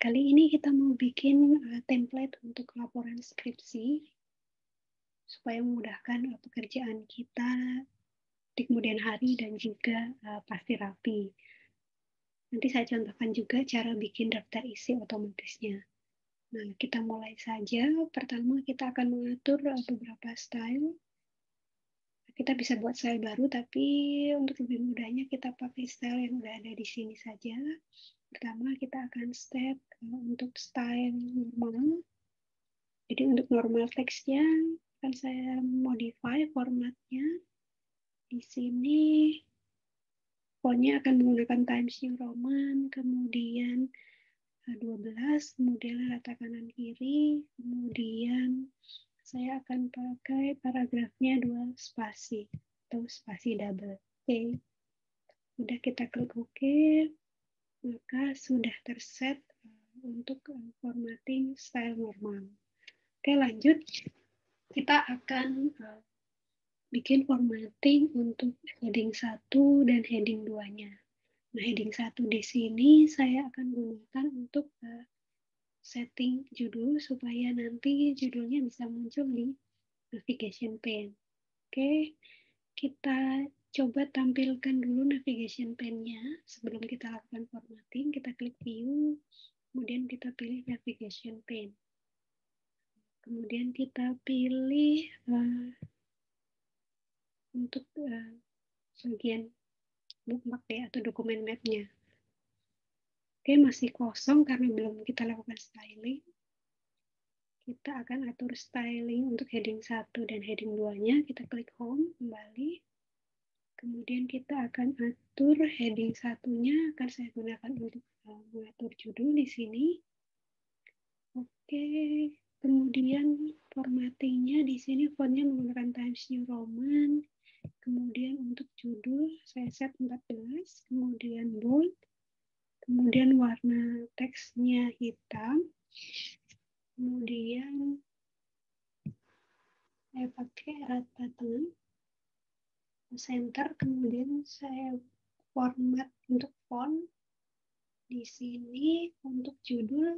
Kali ini kita mau bikin template untuk laporan skripsi supaya memudahkan pekerjaan kita di kemudian hari dan juga pasti rapi. Nanti saya contohkan juga cara bikin daftar isi otomatisnya. Nah, kita mulai saja. Pertama, kita akan mengatur beberapa style. Kita bisa buat style baru, tapi untuk lebih mudahnya kita pakai style yang udah ada di sini saja. Pertama, kita akan set untuk style normal. Jadi untuk normal teksnya akan saya modify formatnya. Di sini fontnya akan menggunakan Times New Roman, kemudian 12, kemudian rata kanan kiri, kemudian saya akan pakai paragrafnya 2 spasi atau spasi double. Oke. Udah kita klik OK, maka sudah terset untuk formatting style normal. Oke, lanjut. Kita akan bikin formatting untuk heading 1 dan heading 2-nya. Nah, heading 1 di sini saya akan gunakan untuk setting judul supaya nanti judulnya bisa muncul di navigation pane. Oke, kita coba tampilkan dulu navigation pane-nya sebelum kita lakukan formatting. Kita klik view, kemudian kita pilih navigation pane. Kemudian kita pilih untuk bagian bookmark ya, atau dokumen map-nya. Oke, masih kosong karena belum kita lakukan styling. Kita akan atur styling untuk heading 1 dan heading 2-nya. Kita klik home kembali. Kemudian kita akan atur heading 1-nya, akan saya gunakan untuk mengatur judul di sini. Oke, kemudian formattingnya di sini fontnya menggunakan Times New Roman. Kemudian untuk judul saya set 14, kemudian bold, kemudian warna teksnya hitam, kemudian saya pakai rata tengah, center, kemudian saya format untuk font. Di sini untuk judul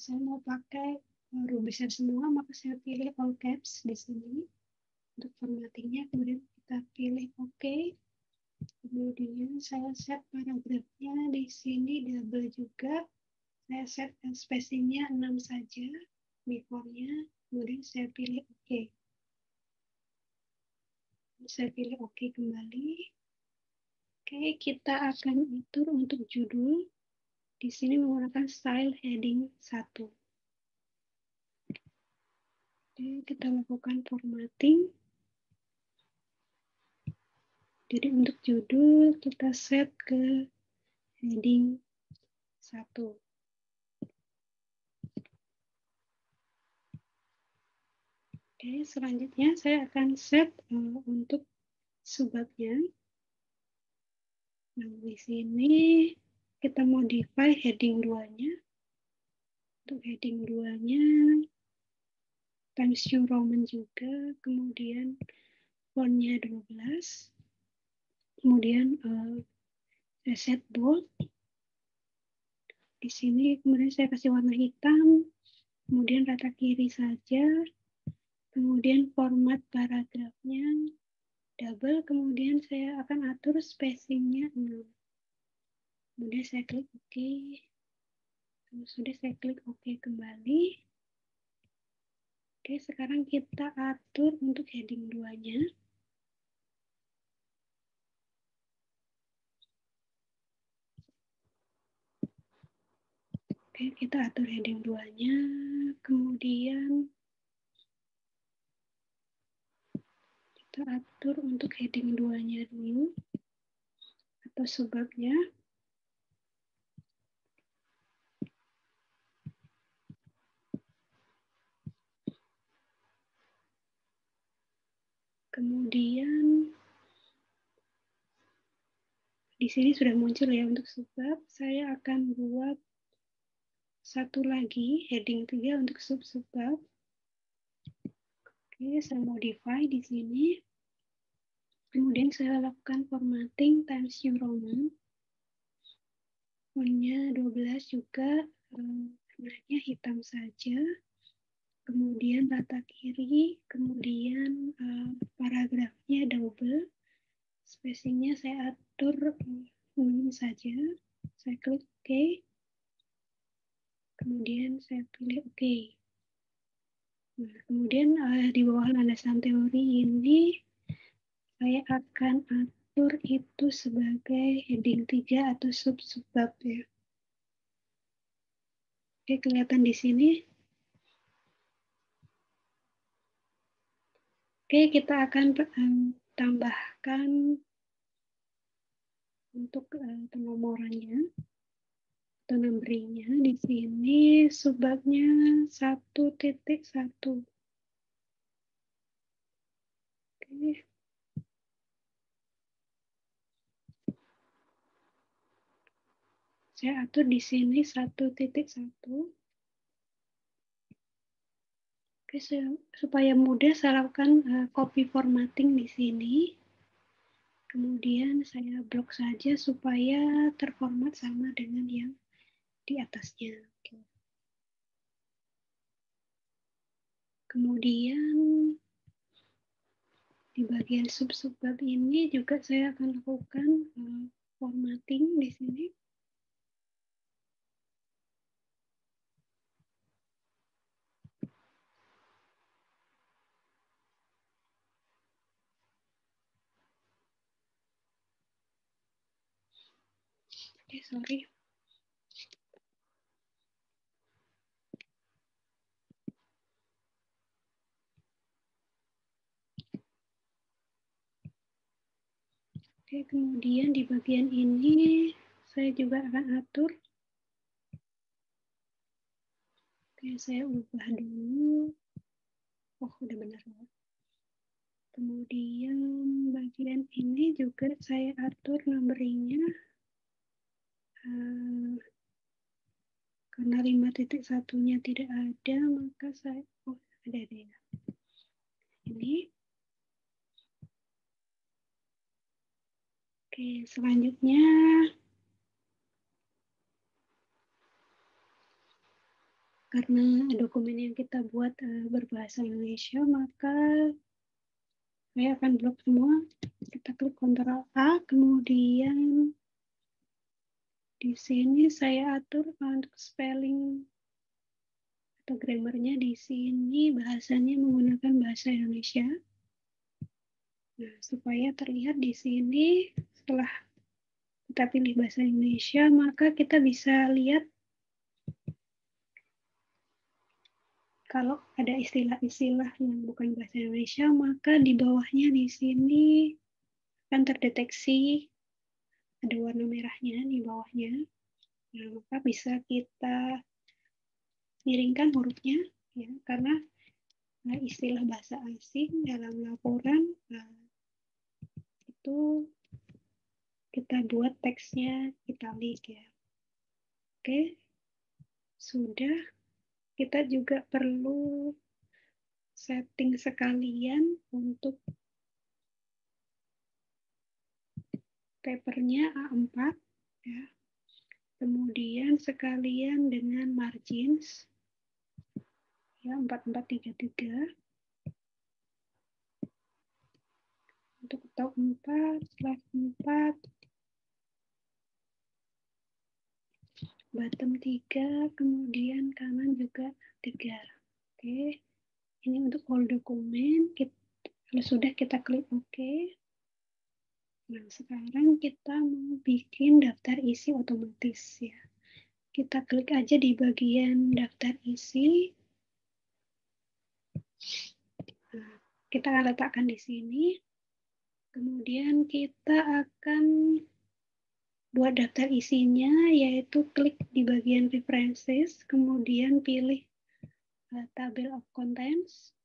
saya mau pakai huruf besar semua, maka saya pilih all caps di sini untuk formattingnya. Kemudian kita pilih OK. Kemudian saya set paragrafnya di sini double juga. Saya set spacingnya 6 saja before-nya. Kemudian saya pilih OK. Saya pilih OK kembali. Oke, kita akan atur untuk judul. Di sini menggunakan style heading 1. Oke, kita lakukan formatting. Jadi untuk judul kita set ke heading 1. Oke, selanjutnya saya akan set untuk subbabnya. Nah, di sini kita modify heading 2-nya. Untuk heading 2-nya Times New Roman juga, kemudian fontnya 12. Kemudian saya set bold. Di sini kemudian saya kasih warna hitam, kemudian rata kiri saja, kemudian format paragrafnya double, kemudian saya akan atur spacingnya 6. Kemudian saya klik OK. Sudah saya klik OK kembali. Oke, sekarang kita atur untuk heading 2-nya. Oke, kita atur heading 2-nya, kemudian kita atur untuk heading 2-nya dulu, atau subbabnya. Kemudian, di sini sudah muncul ya untuk subbab, saya akan buat satu lagi, heading 3 untuk sub-subbab. Oke, saya modify di sini. Kemudian saya lakukan formatting Times New Roman. fontnya 12 juga, warnanya hitam saja. Kemudian rata kiri, kemudian paragrafnya double. Spacingnya saya atur minim saja. Saya klik OK. Kemudian saya pilih OK. Nah, kemudian di bawah landasan teori ini, saya akan atur itu sebagai heading 3 atau sub-subbab ya. Oke, kelihatan di sini. Oke, kita akan tambahkan untuk penomorannya atau numbering-nya. Di sini subbabnya 1.1. Oke. Saya atur di sini 1.1. Oke, supaya mudah saya lakukan copy formatting di sini. Kemudian saya blok saja supaya terformat sama dengan yang di atasnya. Oke. Kemudian di bagian sub-subbab ini juga saya akan lakukan formatting di sini. Oke, sorry. Oke, kemudian di bagian ini saya juga akan atur. Oke, saya ubah dulu. Oh, udah benar. Kemudian bagian ini juga saya atur numbering-nya. Karena 5.1-nya tidak ada, maka saya, oh ada ya. Ini. Oke, selanjutnya karena dokumen yang kita buat berbahasa Indonesia, maka saya akan blok semua. Kita klik Ctrl A, kemudian di sini saya atur untuk spelling atau grammarnya di sini bahasanya menggunakan bahasa Indonesia. Nah, supaya terlihat di sini setelah kita pilih bahasa Indonesia, maka kita bisa lihat kalau ada istilah-istilah yang bukan bahasa Indonesia, maka di bawahnya di sini akan terdeteksi ada warna merahnya di bawahnya. Nah, maka bisa kita miringkan hurufnya, ya, karena istilah bahasa asing dalam laporan itu kita buat teksnya italik ya. Oke, sudah. Kita juga perlu setting sekalian untuk papernya A4 ya. Kemudian sekalian dengan margins ya 4433 untuk top 4, left 4, bottom 3, kemudian kanan juga 3. Oke. Ini untuk all dokumen. Kalau sudah kita klik OK. Nah, sekarang kita mau bikin daftar isi otomatis ya. Kita klik aja di bagian daftar isi. Nah, kita akan letakkan di sini. Kemudian kita akan buat daftar isinya, yaitu klik di bagian references, kemudian pilih table of contents.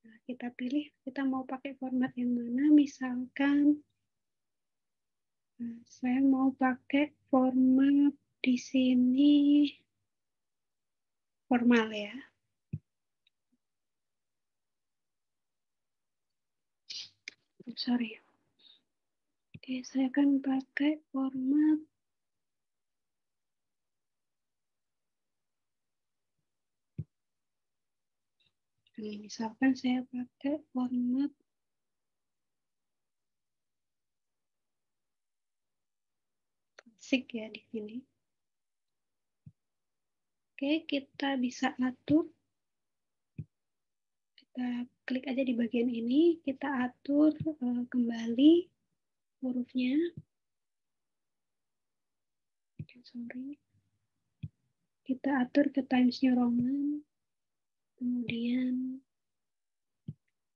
Nah, kita pilih, kita mau pakai format yang mana, misalkan saya mau pakai format di sini formal ya. Sorry. Oke, saya akan pakai format Nih, misalkan saya pakai format klasik ya di sini. Oke, kita bisa atur. Kita klik aja di bagian ini, kita atur kembali hurufnya. Sorry. Kita atur ke Times New Roman, kemudian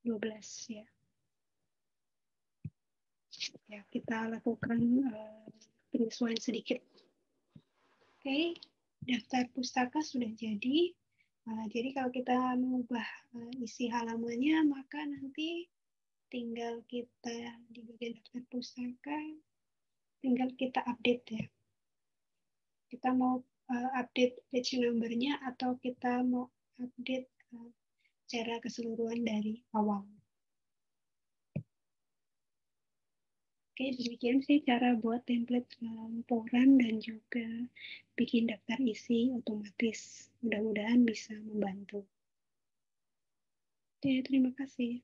12 ya. Ya, kita lakukan penyesuaian sedikit. Oke, daftar pustaka sudah jadi. Jadi kalau kita mengubah isi halamannya, maka nanti tinggal kita di bagian daftar pustaka, tinggal kita update ya. Kita mau update page number-nya atau kita mau update secara keseluruhan dari awal. Oke, demikian sih cara buat template laporan dan juga bikin daftar isi otomatis. Mudah-mudahan bisa membantu. Oke, terima kasih.